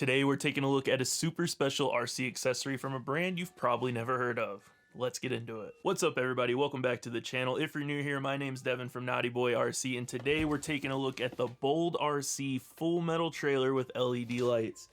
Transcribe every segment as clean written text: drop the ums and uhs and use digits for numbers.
Today we're taking a look at a super special RC accessory from a brand you've probably never heard of. Let's get into it. What's up everybody, welcome back to the channel. If you're new here, my name's Devin from Naughty Boy RC, and today we're taking a look at the Bold RC full metal trailer with LED lights.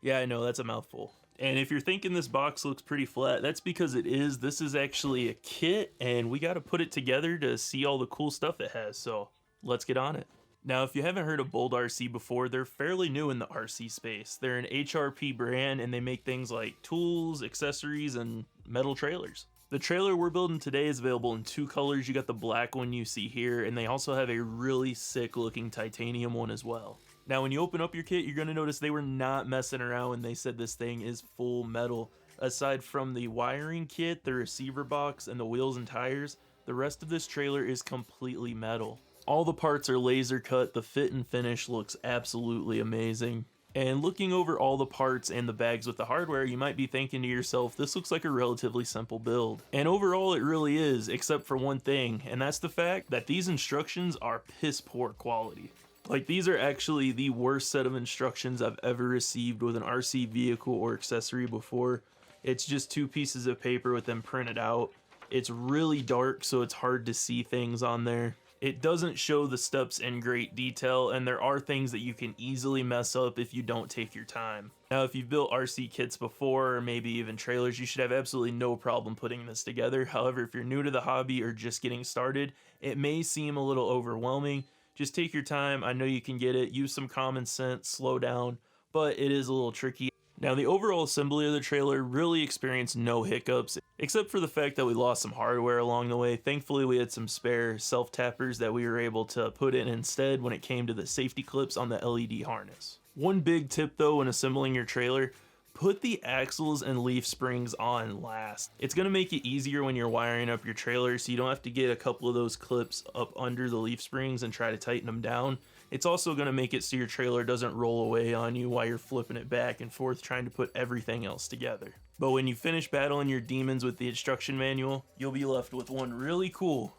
Yeah, I know, that's a mouthful. And if you're thinking this box looks pretty flat, that's because it is. This is actually a kit, and we got to put it together to see all the cool stuff it has, so let's get on it. Now, if you haven't heard of Bold RC before, they're fairly new in the RC space. They're an HRP brand, and they make things like tools, accessories, and metal trailers. The trailer we're building today is available in two colors. You got the black one you see here, and they also have a really sick looking titanium one as well. Now, when you open up your kit, you're going to notice they were not messing around when they said this thing is full metal. Aside from the wiring kit, the receiver box, and the wheels and tires, the rest of this trailer is completely metal. All the parts are laser cut, the fit and finish looks absolutely amazing. And looking over all the parts and the bags with the hardware, you might be thinking to yourself, this looks like a relatively simple build. And overall it really is, except for one thing, and that's the fact that these instructions are piss poor quality. Like, these are actually the worst set of instructions I've ever received with an RC vehicle or accessory before. It's just two pieces of paper with them printed out. It's really dark, so it's hard to see things on there. It doesn't show the steps in great detail, and there are things that you can easily mess up if you don't take your time. Now, if you've built RC kits before, or maybe even trailers, you should have absolutely no problem putting this together. However, if you're new to the hobby or just getting started, it may seem a little overwhelming. Just take your time, I know you can get it, use some common sense, slow down, but it is a little tricky. Now, the overall assembly of the trailer really experienced no hiccups, except for the fact that we lost some hardware along the way. Thankfully, we had some spare self-tappers that we were able to put in instead when it came to the safety clips on the LED harness. One big tip though when assembling your trailer, put the axles and leaf springs on last. It's going to make it easier when you're wiring up your trailer, so you don't have to get a couple of those clips up under the leaf springs and try to tighten them down. It's also going to make it so your trailer doesn't roll away on you while you're flipping it back and forth trying to put everything else together. But when you finish battling your demons with the instruction manual, you'll be left with one really cool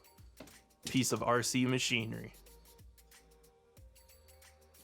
piece of RC machinery.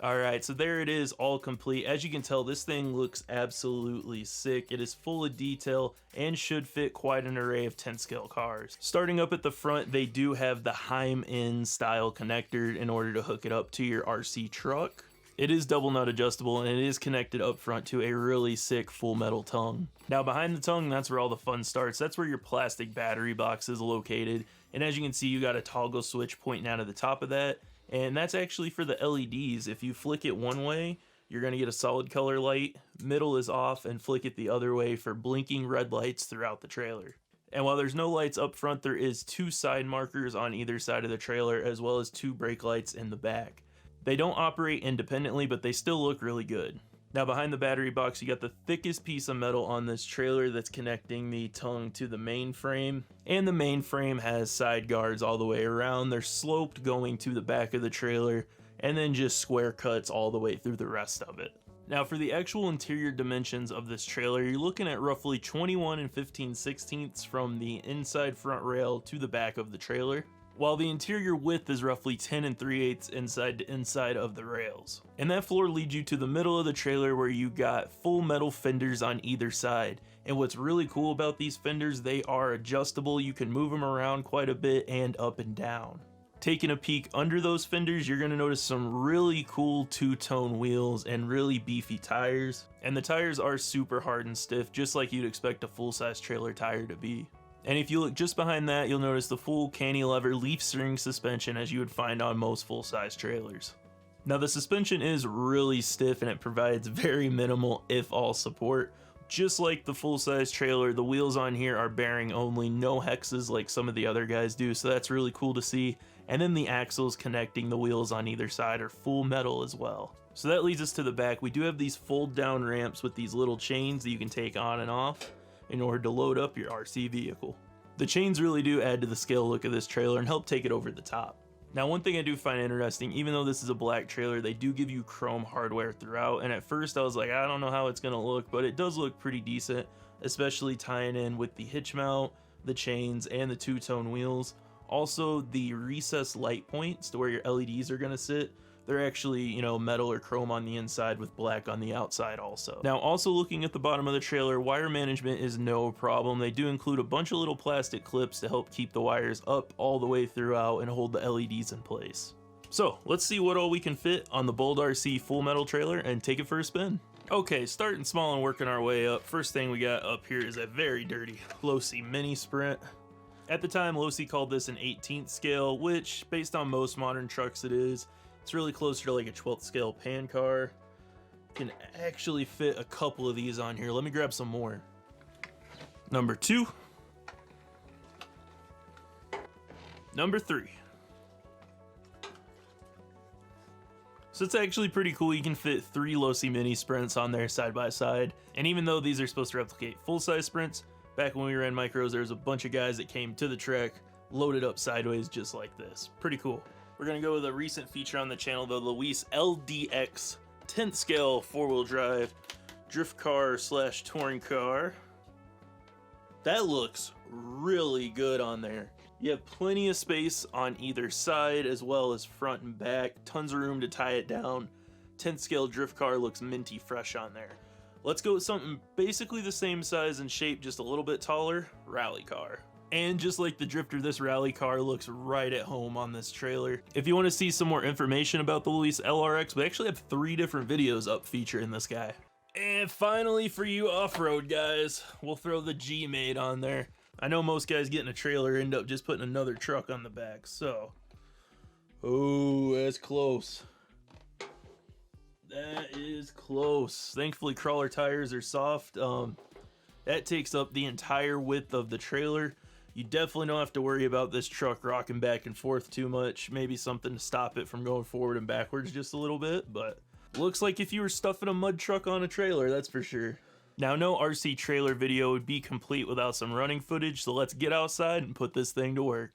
Alright, so there it is, all complete. As you can tell, this thing looks absolutely sick. It is full of detail and should fit quite an array of 10 scale cars. Starting up at the front, they do have the Heim-in style connector in order to hook it up to your RC truck. It is double nut adjustable, and it is connected up front to a really sick full metal tongue. Now behind the tongue, that's where all the fun starts. That's where your plastic battery box is located. And as you can see, you got a toggle switch pointing out of the top of that. And that's actually for the LEDs. If you flick it one way, you're going to get a solid color light, middle is off, and flick it the other way for blinking red lights throughout the trailer. And while there's no lights up front, there is two side markers on either side of the trailer, as well as two brake lights in the back. They don't operate independently, but they still look really good. Now behind the battery box, you got the thickest piece of metal on this trailer that's connecting the tongue to the main frame. And the main frame has side guards all the way around. They're sloped going to the back of the trailer, and then just square cuts all the way through the rest of it. Now for the actual interior dimensions of this trailer, you're looking at roughly 21 and 15/16 from the inside front rail to the back of the trailer, while the interior width is roughly 10 and 3/8 inside to inside of the rails. And that floor leads you to the middle of the trailer where you got full metal fenders on either side. And what's really cool about these fenders, they are adjustable. You can move them around quite a bit and up and down. Taking a peek under those fenders, you're going to notice some really cool two-tone wheels and really beefy tires. And the tires are super hard and stiff, just like you'd expect a full-size trailer tire to be. And if you look just behind that, you'll notice the full cantilever leaf spring suspension as you would find on most full-size trailers. Now the suspension is really stiff and it provides very minimal, if all, support. Just like the full-size trailer, the wheels on here are bearing only, no hexes like some of the other guys do, so that's really cool to see. And then the axles connecting the wheels on either side are full metal as well. So that leads us to the back. We do have these fold-down ramps with these little chains that you can take on and off in order to load up your RC vehicle. The chains really do add to the scale look of this trailer and help take it over the top. Now one thing I do find interesting, even though this is a black trailer, they do give you chrome hardware throughout, and at first I was like, I don't know how it's gonna look, but it does look pretty decent, especially tying in with the hitch mount, the chains, and the two-tone wheels. Also, the recessed light points to where your LEDs are gonna sit, They're actually, you know, metal or chrome on the inside with black on the outside also. Now, also looking at the bottom of the trailer, wire management is no problem. They do include a bunch of little plastic clips to help keep the wires up all the way throughout and hold the LEDs in place. So let's see what all we can fit on the Bold RC full metal trailer and take it for a spin. Okay, starting small and working our way up. First thing we got up here is a very dirty Losi Mini Sprint. At the time, Losi called this an 18th scale, which based on most modern trucks it is. It's really closer to like a 12th scale pan car. Can actually fit a couple of these on here. Let me grab some more. Number 2. Number 3. So it's actually pretty cool. You can fit 3 Losi Mini Sprints on there side by side. And even though these are supposed to replicate full-size Sprints, back when we ran micros, there was a bunch of guys that came to the track loaded up sideways just like this. Pretty cool. We're gonna go with a recent feature on the channel, the Luis LDX 10th scale 4-wheel drive drift car / touring car. That looks really good on there. You have plenty of space on either side as well as front and back. Tons of room to tie it down. 10th scale drift car looks minty fresh on there. Let's go with something basically the same size and shape, just a little bit taller, rally car. And just like the drifter, this rally car looks right at home on this trailer. If you want to see some more information about the Luis LRX, we actually have 3 different videos up featuring this guy. And finally, for you off-road guys, we'll throw the G-Mate on there. I know most guys getting a trailer end up just putting another truck on the back, so. Oh, that's close. That is close. Thankfully, crawler tires are soft. That takes up the entire width of the trailer. You definitely don't have to worry about this truck rocking back and forth too much. Maybe something to stop it from going forward and backwards just a little bit, but looks like if you were stuffing a mud truck on a trailer, that's for sure. Now, no RC trailer video would be complete without some running footage, so let's get outside and put this thing to work.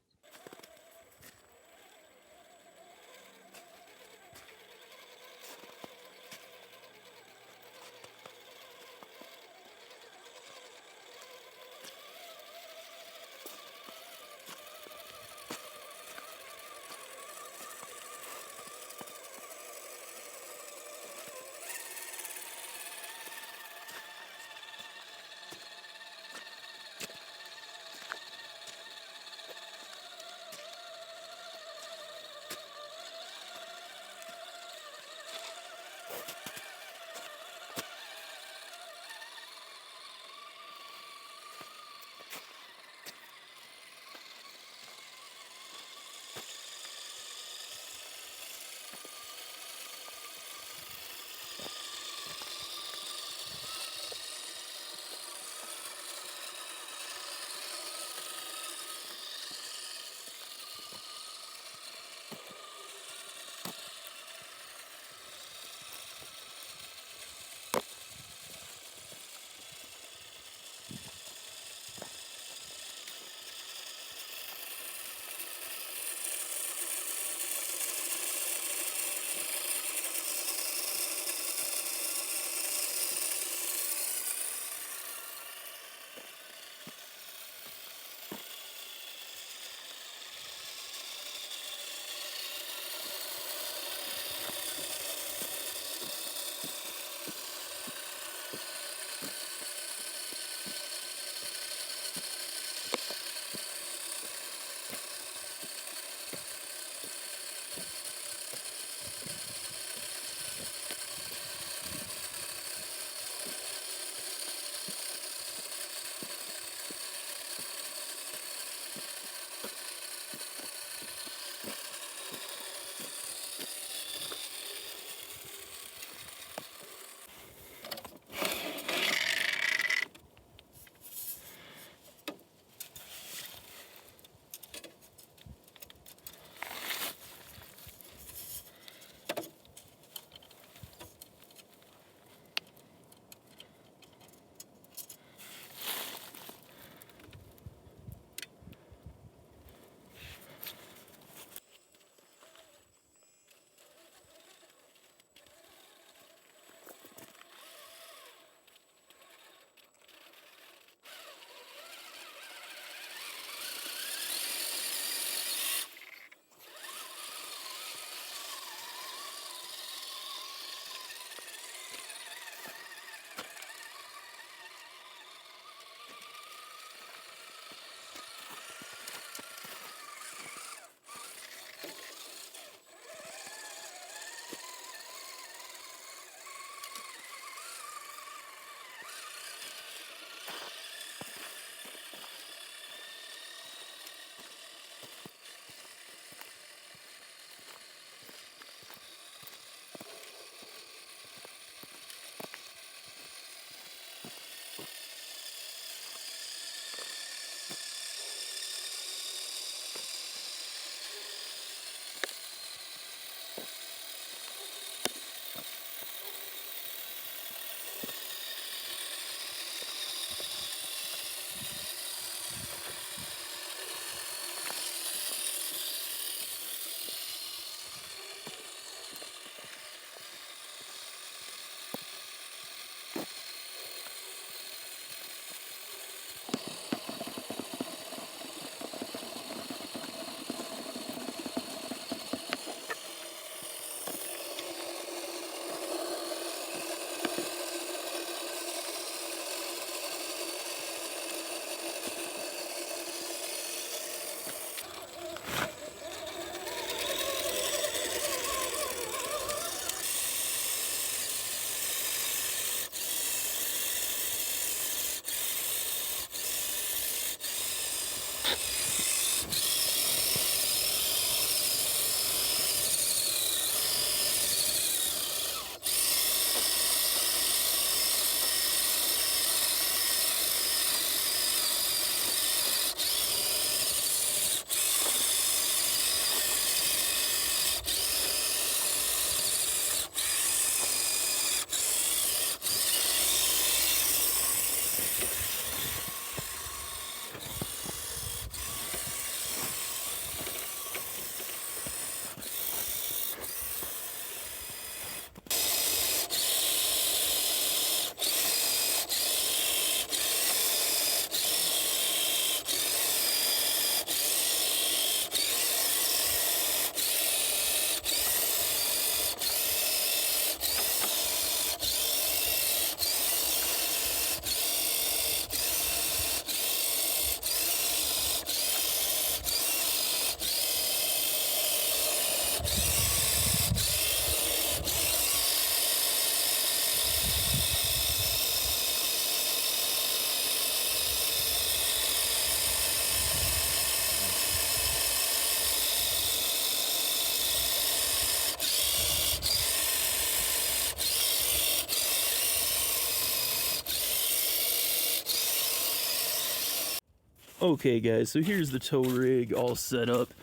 Okay guys, so here's the tow rig all set up.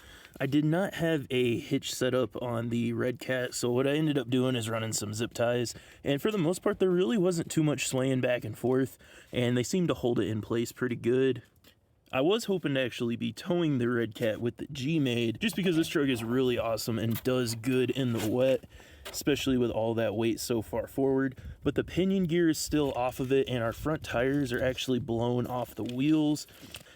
I did not have a hitch set up on the Red Cat, so what I ended up doing is running some zip ties, and for the most part there really wasn't too much swaying back and forth, and they seemed to hold it in place pretty good. I was hoping to actually be towing the Red Cat with the G-Made, just because this truck is really awesome and does good in the wet, especially with all that weight so far forward. But the pinion gear is still off of it, and our front tires are actually blown off the wheels.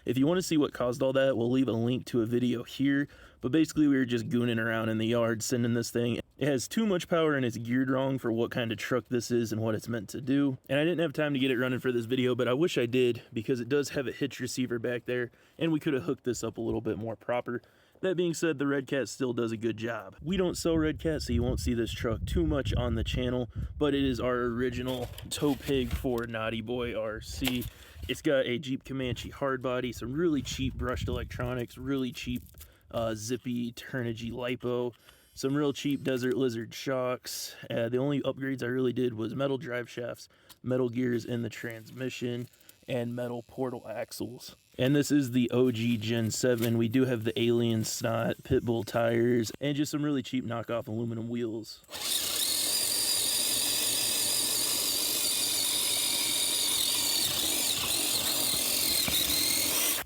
If you want to see what caused all that, we'll leave a link to a video here. But basically we were just gooning around in the yard sending this thing. It has too much power and it's geared wrong for what kind of truck this is and what it's meant to do. And I didn't have time to get it running for this video, but I wish I did, because it does have a hitch receiver back there and we could have hooked this up a little bit more proper. That being said, the Red Cat still does a good job. We don't sell Red Cat, so you won't see this truck too much on the channel, but it is our original tow pig for Naughty Boy RC. It's got a Jeep Comanche hardbody, some really cheap brushed electronics, really cheap zippy Turnigy lipo, some real cheap Desert Lizard shocks. The only upgrades I really did was metal drive shafts, metal gears in the transmission, and metal portal axles. And this is the OG Gen 7. We do have the Alien Snot, Pitbull tires, and just some really cheap knockoff aluminum wheels.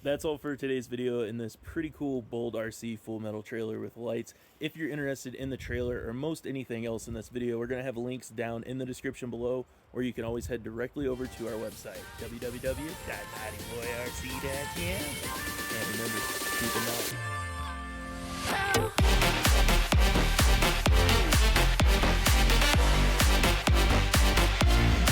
That's all for today's video in this pretty cool Bold RC full metal trailer with lights. If you're interested in the trailer or most anything else in this video, we're going to have links down in the description below, or you can always head directly over to our website, www.naughtyboyrc.com. And remember, keep in mind.